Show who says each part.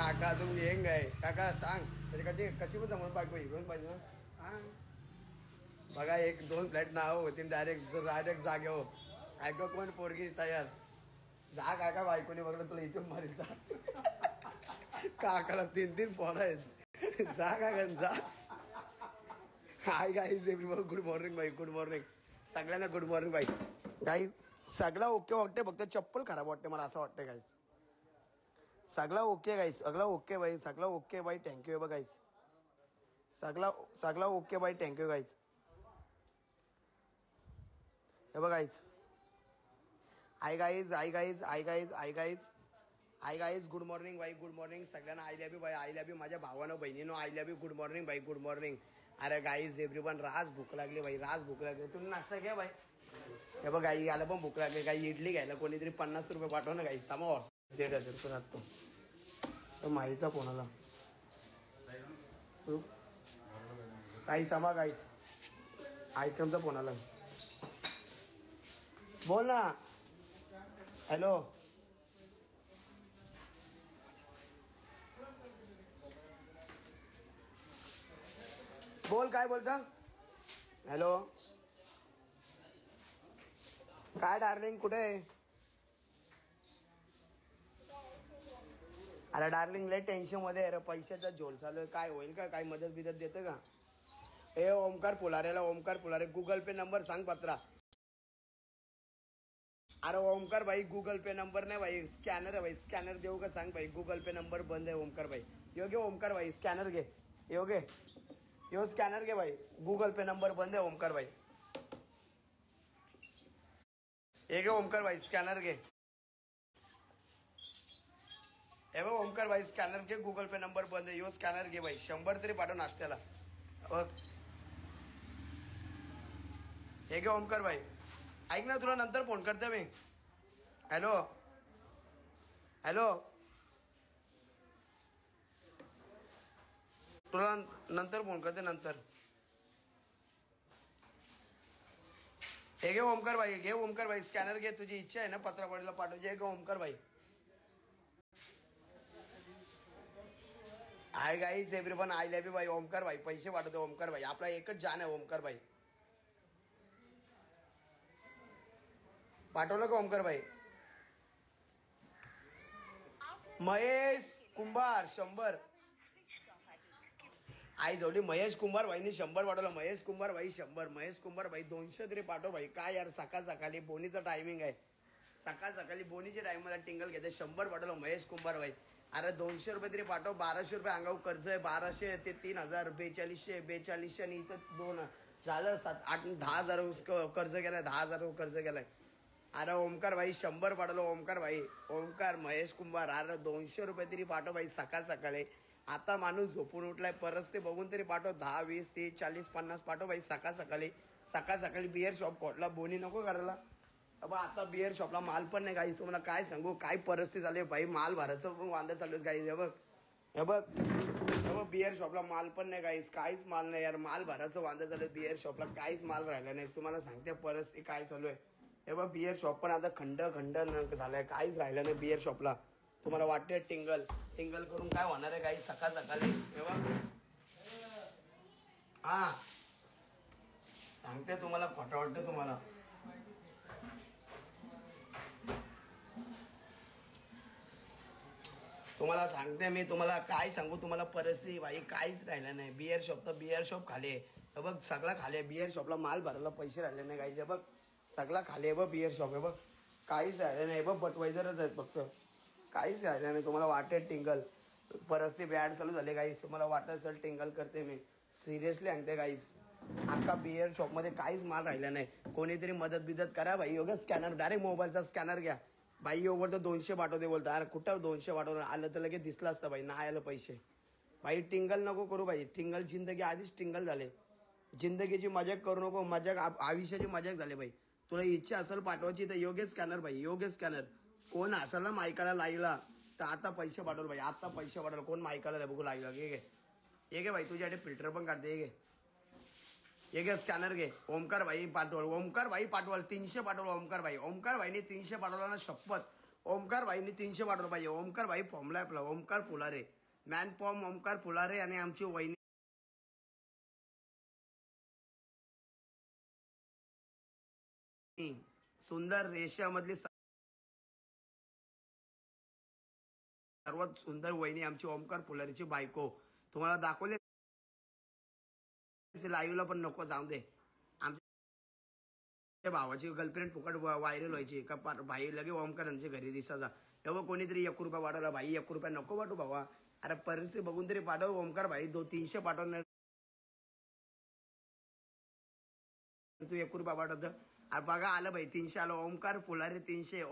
Speaker 1: काका अजून येंग आहे काका सांग तरी कशी कशी पण जमून बायको इकडून पाहिजे ना बघा 1-2 फ्लॅट नाव होती डायरेक्ट जागे हो ऐका कोण पोरगी तयार जा काका बायकोने बघलं तुला इथून मारील जा काकाला 3 पोरं आहेत जा काका जा hi guys everyone good morning बाई गुड मॉर्निंग सगळ्यांना गुड मॉर्निंग बाई गाईज सगळं ओके वाटते फक्त चप्पल खराब वाटते मला असं वाटतं गाईज सगळं ओके गाईज सगळं ओके बाई सगळं ओके बाई थँक्यू बघ गाईज सगळं ओके बाई थँक्यू गाईज हे बघ guys I guys good morning बाई गुड मॉर्निंग सगळ्यांना आय लव्ह यू बाई आय लव्ह यू माझ्या भावानं बहिणीनं I love you good morning बाई गुड मॉर्निंग अरे गाईज एव्हरीवन राज भूक लागली बाई राज भूक लागली तुम्ही नाश्ता घ्या बाई हे बघ गाई याला पण भूक लागली काही इडली घ्यायला कोणीतरी 50 रुपये पाठव ना गाईज थांबा 1,500 लागतो तो माहीचा कोणाला काही थांबा गाईज आयटमचा कोणाला बोल ना हॅलो बोल काय बोलता हॅलो काय डार्लिंग कुठे आहे अरे डार्लिंग लय टेन्शन मध्ये अरे पैशाचा झोल चालू आहे काय होईल का काय मदत बिदत देतं का ए ओमकार पुलारे गुगल पे नंबर सांग पत्रा अरे ओमकार भाई गुगल पे नंबर नाही भाई स्कॅनर आहे भाई स्कॅनर देऊ का सांग भाई गुगल पे नंबर बंद आहे ओमकार भाई योग्य ओमकार भाई स्कॅनर घे योग्य यो स्कॅनर घे भाई गुगल पे नंबर बंद आहे ओमकार भाई हे घे ओमकार भाई स्कॅनर घे हे बघ ओमकार भाई स्कॅनर घे गुगल पे नंबर बंद आहे यो स्कॅनर घे भाई 100 तरी पाठव नाश्त्याला बघ हे घे ओमकार भाई ऐक ना तुला नंतर फोन करते मी हॅलो तुला नंतर फोन करते नंतर हे घे ओमकार भाई स्कॅनर घे तुझी इच्छा आहे ना पत्रावळीला पाठवायची आहे का ओमकार भाई hi guys everyone I love you भाई ओमकार भाई पैसे पाठवतो ओमकार भाई आपला एकच जान आहे ओमकार भाई पाठवलं का ओमकार भाई महेश कुंभार 100 आई जोडी महेश कुंभार भाईनी 100 पाठवलं महेश कुंभार भाई 100 महेश कुंभार भाई 200 तरी पाठव भाई काय यार सकाळी बोनीचा टायमिंग आहे सकाळी बोनीच्या टाइम मला टिंगल घेते 100 पाठवलं महेश कुंभार भाई अरे 200 रुपये तरी पाठव 1200 रुपये अंगावर कर्ज आहे 1200 ते 3000 4200 आणि इथं 2 झालं 7-8-10,000 कर्ज गेलाय 10,000 कर्ज गेलाय अरे ओमकार भाई 100 पाठवलं ओमकार महेश कुंभार अरे 200 रुपये तरी पाठव भाई सकाळी आता माणूस झोपून उठलाय परत ते बघून तरी पाठव 10, 20, 30, 40, 50 पाठव भाई सकाळी बिअर शॉप कोटला बोनी नको करायला अब आता बिअर शॉपला माल पण नाही गाईस तुम्हाला काय सांगू काय परिस्थिती झाली भाई माल भरायचं पण वांदा चालू आहे गाईस हे बघ बिअर शॉपला माल पण नाही गाईस काहीच माल नाही यार माल भरायचं वांदा चालू आहे बिअर शॉपला काहीच माल राहिला नाही तुम्हाला सांगते परिस्थिती काय चालू आहे हे बघ बिअर शॉप पण आता खंड झालाय काहीच राहिलं नाही बिअर शॉपला तुम्हाला वाटते टिंगल करून काय होणार आहे गाईस सकाळी हे बघ हा सांगते तुम्हाला खोटं वाटतं तुम्हाला तुम्हाला सांगते मी तुम्हाला काय सांगू तुम्हाला परिस्थिती भाई काहीच राहिलं नाही बिअर शॉप खाली आहे बघ सगळा खाली आहे बिअर शॉपला माल भरायला पैसे राहिले नाही गाईज बघ सगळा खाली आहे बघ बिअर शॉप आहे बघ काहीच राहिलं नाही बघ बटवायझरच आहेत फक्त काहीच राहिलं नाही तुम्हाला वाटेल टिंगल परिस्थिती बॅड चालू झाले गाईज तुम्हाला वाटत असेल टिंगल करते मी सिरियसली सांगते गाईज अख्खा बिअर शॉपमध्ये काहीच माल राहिला नाही कोणीतरी मदत करा भाई योगा स्कॅनर डायरेक्ट मोबाईलचा स्कॅनर घ्या भाई योग बोलतो 200 पाठवते बोलतो अरे कुठं 200 पाठवलं आलं तर लगेच दिसलं असतं भाई नाही आलं पैसे भाई टिंगल नको करू भाई टिंगल जिंदगी आधीच टिंगल झाले जिंदगीची मजाक करू नको मजाक आयुष्याची मजाक झाली भाई तुला इच्छा असेल पाठवायची तर योग्य स्कॅनर भाई योग्य स्कॅनर कोण असेल ना मायकाला लाईव्हला तर आता पैसे पाठवलं भाई आता पैसे पाठवलं कोण मायकाला बघू लाईव्हला हे घे भाई तुझ्याकडे फिल्टर पण काढते हे घे स्कॅनर घे ओमकार भाई पाठवल 300 पाठवलं ओमकार भाईने 300 पाठवला ना शपथ ओमकार भाईनी 300 पाठवलं पाहिजे. ओमकार भाई फॉर्मला आपला ओमकार फुलारे, मॅन फॉर्म ओमकार फुलारे. आणि आमची वहिनी सुंदर रेषामधली सर्वात सुंदर वहिनी आमची ओमकार फुलारीची बायको. तुम्हाला दाखवले लाईव्हला पण नको जाऊ दे. आमच्या भावाची गर्लफ्रेंड फुकट व्हायरल व्हायची का भाई लगे ओमकारांच्या घरी दिसायचा. तेव्हा कोणीतरी 1 रुपया वाढवला. भाई 1 रुपया नको वाटू भावा. अरे परिस्थिती बघून तरी पाठव. ओमकार भाई 300 पाठवणार तू 1 रुपया पाठवत. अरे बघा आलं भाई 300 आलं. ओमकार फुलारे 300.